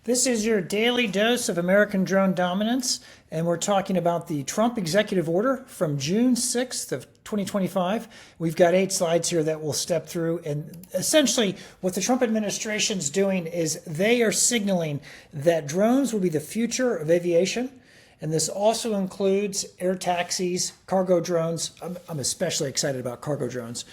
This is your daily dose of American drone dominance, and we're talking about the Trump executive order from June 6th of 2025. We've got 8 slides here that we'll step through, and essentially what the Trump administration's doing is they are signaling that drones will be the future of aviation, and this also includes air taxis, cargo drones. I'm especially excited about cargo drones.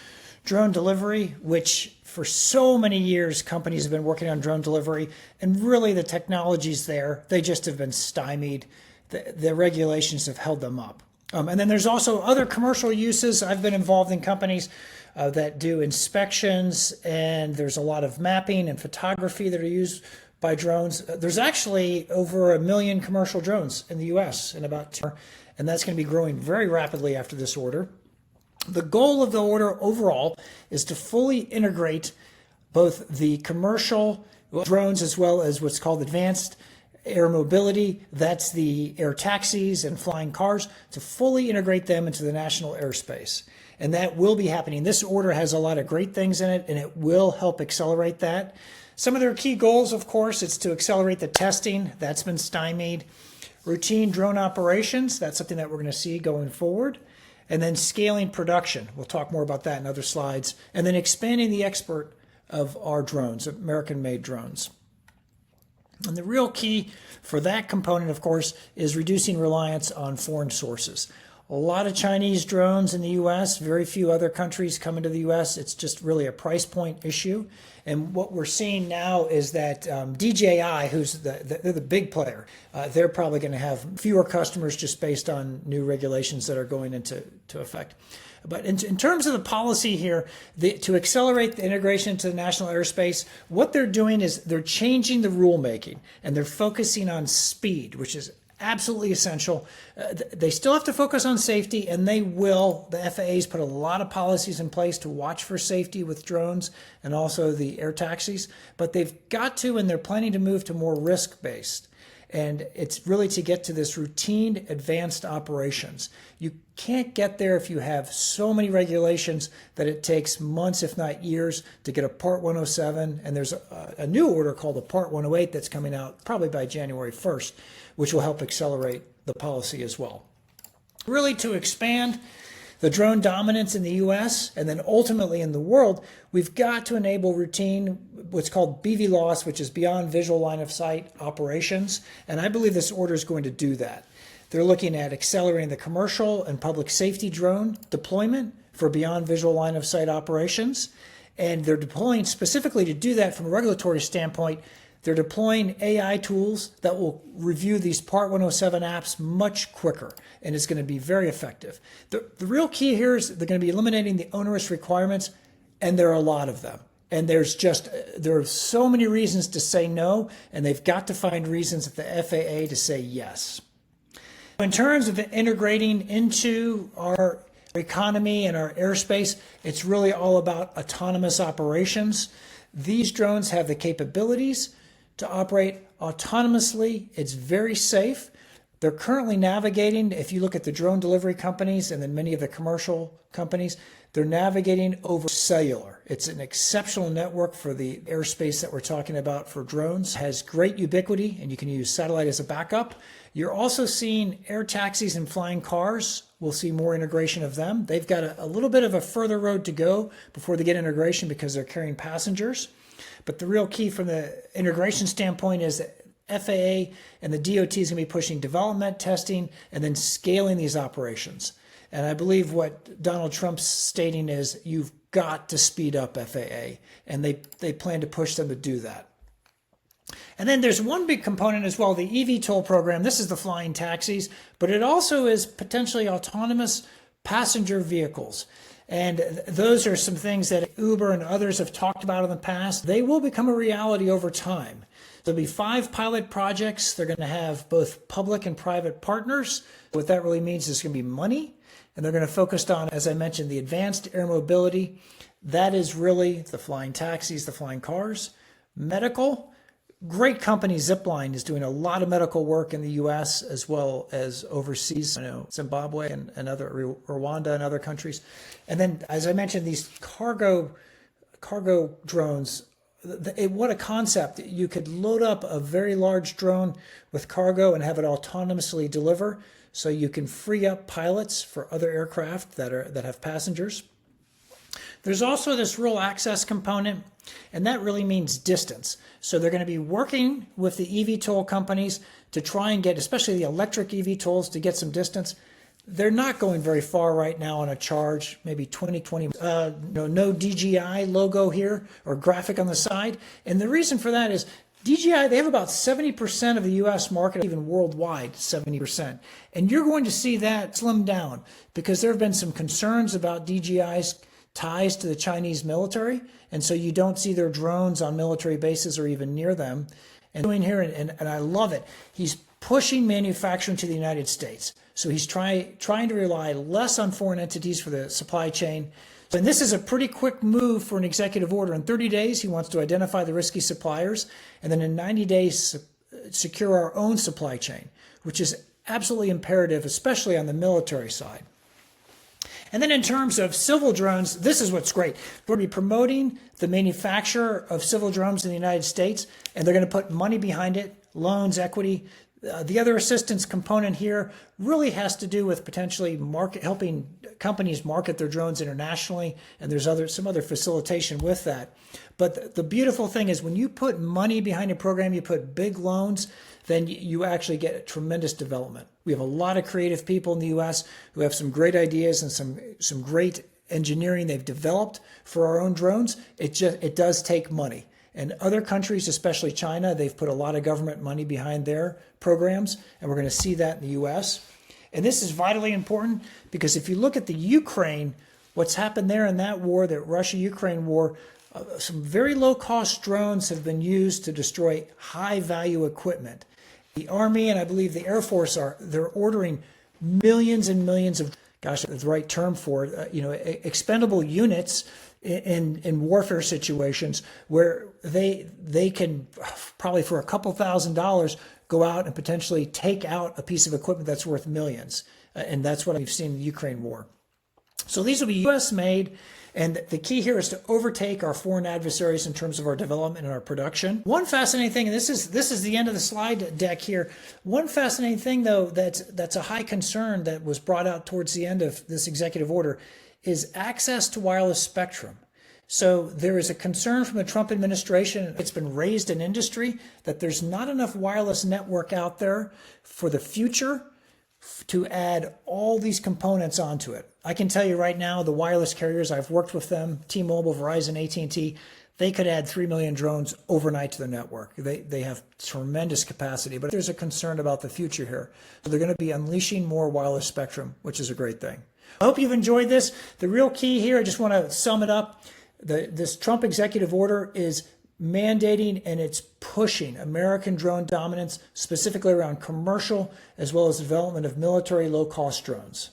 Drone delivery, which for so many years companies have been working on drone delivery, and really the technology's there. They just have been stymied. The regulations have held them up. And then there's also other commercial uses. I've been involved in companies that do inspections, and there's a lot of mapping and photography that are used by drones. There's actually over 1 million commercial drones in the US in about 2 years, and that's going to be growing very rapidly after this order. The goal of the order overall is to fully integrate both the commercial drones as well as what's called advanced air mobility, that's the air taxis and flying cars, to fully integrate them into the national airspace. And that will be happening. This order has a lot of great things in it, and it will help accelerate that. Some of their key goals, of course, is to accelerate the testing. That's been stymied. Routine drone operations, that's something that we're going to see going forward. And then scaling production. We'll talk more about that in other slides. And then expanding the export of our drones, American-made drones. And the real key for that component, of course, is reducing reliance on foreign sources. A lot of Chinese drones in the U.S., very few other countries come into the U.S. It's just really a price point issue. And what we're seeing now is that DJI, who's they're the big player, they're probably going to have fewer customers just based on new regulations that are going into effect. But in terms of the policy here, to accelerate the integration into the national airspace, what they're doing is they're changing the rulemaking, and they're focusing on speed, which is absolutely essential. They still have to focus on safety, and they will. The FAA's put a lot of policies in place to watch for safety with drones and also the air taxis, but they've got to, and they're planning to move to more risk-based. And it's really to get to this routine advanced operations. You can't get there if you have so many regulations that it takes months, if not years, to get a Part 107. And there's a new order called a Part 108 that's coming out probably by January 1st, which will help accelerate the policy as well. Really to expand the drone dominance in the US and then ultimately in the world, we've got to enable routine, what's called BVLOS, which is beyond visual line of sight operations. And I believe this order is going to do that. They're looking at accelerating the commercial and public safety drone deployment for beyond visual line of sight operations. And they're deploying specifically to do that from a regulatory standpoint. They're deploying AI tools that will review these Part 107 apps much quicker, and it's going to be very effective. The real key here is they're going to be eliminating the onerous requirements, and there are a lot of them. And there are so many reasons to say no, and they've got to find reasons at the FAA to say yes. In terms of integrating into our economy and our airspace, it's really all about autonomous operations. These drones have the capabilities to operate autonomously. It's very safe. They're currently navigating, if you look at the drone delivery companies and then many of the commercial companies, they're navigating over cellular. It's an exceptional network for the airspace that we're talking about for drones. It has great ubiquity, and you can use satellite as a backup. You're also seeing air taxis and flying cars. We'll see more integration of them. They've got a little bit of a further road to go before they get integration because they're carrying passengers. But the real key from the integration standpoint is that FAA and the DOT is going to be pushing development, testing, and then scaling these operations. And I believe what Donald Trump's stating is you've got to speed up FAA, and they plan to push them to do that. And then there's one big component as well, the eVTOL program. This is the flying taxis, but it also is potentially autonomous passenger vehicles. And those are some things that Uber and others have talked about in the past. They will become a reality over time. There'll be 5 pilot projects. They're going to have both public and private partners. What that really means is going to be money. And they're going to focus on, as I mentioned, the advanced air mobility. That is really the flying taxis, the flying cars. Medical. Great company Zipline is doing a lot of medical work in the U.S. as well as overseas, Zimbabwe and other Rwanda and other countries. And then, as I mentioned, these cargo drones what a concept. You could load up a very large drone with cargo and have it autonomously deliver, so you can free up pilots for other aircraft that have passengers. There's also this rural access component, and that really means distance. So they're going to be working with the eVTOL companies to try and get, especially the electric eVTOLs, to get some distance. They're not going very far right now on a charge, maybe 20. No DJI logo here or graphic on the side. And the reason for that is DJI, they have about 70% of the US market, even worldwide, 70%. And you're going to see that slim down because there have been some concerns about DJI's ties to the Chinese military. And so you don't see their drones on military bases or even near them. And doing here, and I love it, he's pushing manufacturing to the United States. So he's trying to rely less on foreign entities for the supply chain. And this is a pretty quick move for an executive order. In 30 days, he wants to identify the risky suppliers, and then in 90 days, secure our own supply chain, which is absolutely imperative, especially on the military side. And then in terms of civil drones, this is what's great. We're going to be promoting the manufacture of civil drones in the United States, and they're going to put money behind it, loans, equity. The other assistance component here really has to do with potentially helping companies market their drones internationally, and there's some other facilitation with that. But the beautiful thing is when you put money behind a program, you put big loans, then you actually get tremendous development. We have a lot of creative people in the U.S. who have some great ideas and some great engineering they've developed for our own drones. It does take money. And other countries, especially China, they've put a lot of government money behind their programs, and we're going to see that in the U.S. And this is vitally important because if you look at the Ukraine, what's happened there in that war, that Russia-Ukraine war, some very low-cost drones have been used to destroy high-value equipment. The Army and I believe the Air Force they're ordering millions and millions of, gosh, that's the right term for it, expendable units in warfare situations where they can probably for a couple $1,000s go out and potentially take out a piece of equipment that's worth millions. And that's what we've seen in the Ukraine war. So these will be U.S. made. And the key here is to overtake our foreign adversaries in terms of our development and our production. One fascinating thing, and this is the end of the slide deck here. One fascinating thing, though, that's a high concern that was brought out towards the end of this executive order is access to wireless spectrum. So there is a concern from the Trump administration, it's been raised in industry, that there's not enough wireless network out there for the future to add all these components onto it. I can tell you right now, the wireless carriers, I've worked with them, T-Mobile, Verizon, AT&T, they could add 3 million drones overnight to their network. They have tremendous capacity, but there's a concern about the future here. So they're going to be unleashing more wireless spectrum, which is a great thing. I hope you've enjoyed this. The real key here, I just want to sum it up. This Trump executive order is mandating and it's pushing American drone dominance, specifically around commercial as well as development of military low-cost drones.